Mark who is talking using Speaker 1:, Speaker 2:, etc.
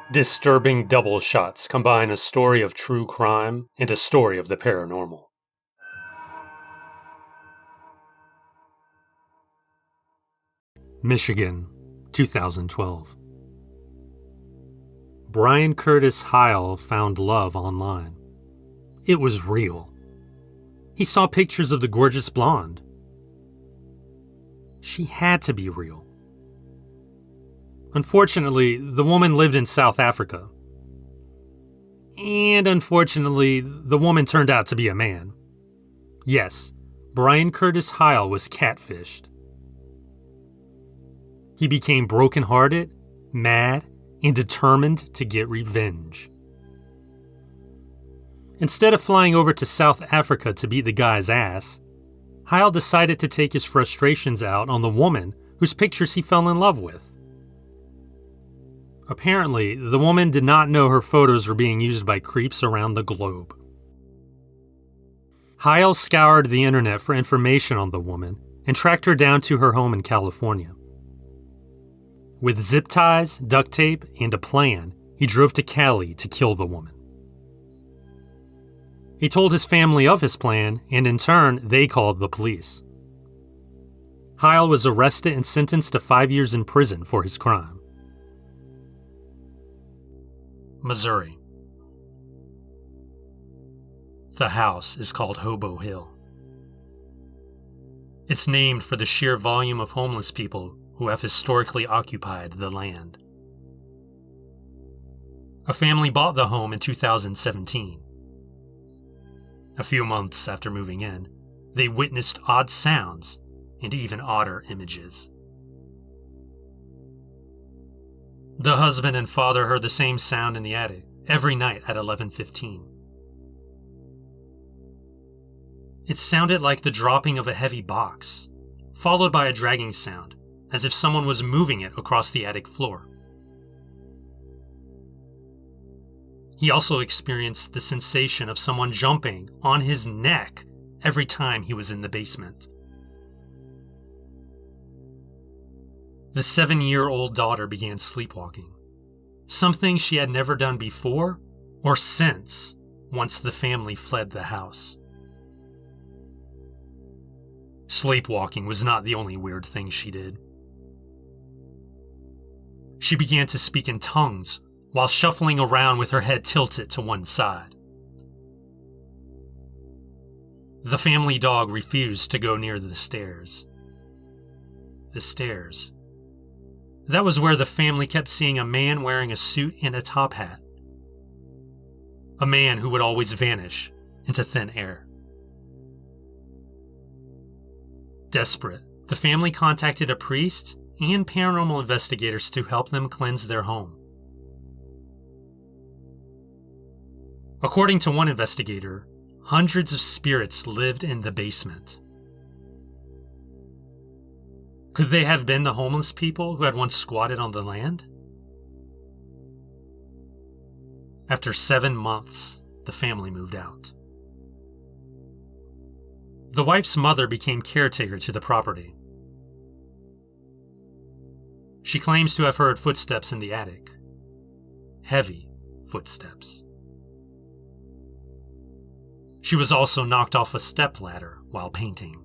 Speaker 1: Disturbing double shots combine a story of true crime and a story of the paranormal. Michigan, 2012. Brian Curtis Hile found love online. It was real. He saw pictures of the gorgeous blonde. She had to be real. Unfortunately, the woman lived in South Africa. And unfortunately, the woman turned out to be a man. Yes, Brian Curtis Hile was catfished. He became brokenhearted, mad, and determined to get revenge. Instead of flying over to South Africa to beat the guy's ass, Hile decided to take his frustrations out on the woman whose pictures he fell in love with. Apparently, the woman did not know her photos were being used by creeps around the globe. Hile scoured the internet for information on the woman and tracked her down to her home in California. With zip ties, duct tape, and a plan, he drove to Cali to kill the woman. He told his family of his plan, and in turn, they called the police. Hile was arrested and sentenced to 5 years in prison for his crime. Missouri. The house is called Hobo Hill. It's named for the sheer volume of homeless people who have historically occupied the land. A family bought the home in 2017. A few months after moving in, they witnessed odd sounds and even odder images. The husband and father heard the same sound in the attic every night at 11:15. It sounded like the dropping of a heavy box, followed by a dragging sound, as if someone was moving it across the attic floor. He also experienced the sensation of someone jumping on his neck every time he was in the basement. The 7-year-old daughter began sleepwalking, something she had never done before or since once the family fled the house. Sleepwalking was not the only weird thing she did. She began to speak in tongues while shuffling around with her head tilted to one side. The family dog refused to go near the stairs. The stairs. That was where the family kept seeing a man wearing a suit and a top hat. A man who would always vanish into thin air. Desperate, the family contacted a priest and paranormal investigators to help them cleanse their home. According to one investigator, hundreds of spirits lived in the basement. Could they have been the homeless people who had once squatted on the land? After 7 months, the family moved out. The wife's mother became caretaker to the property. She claims to have heard footsteps in the attic. Heavy footsteps. She was also knocked off a stepladder while painting.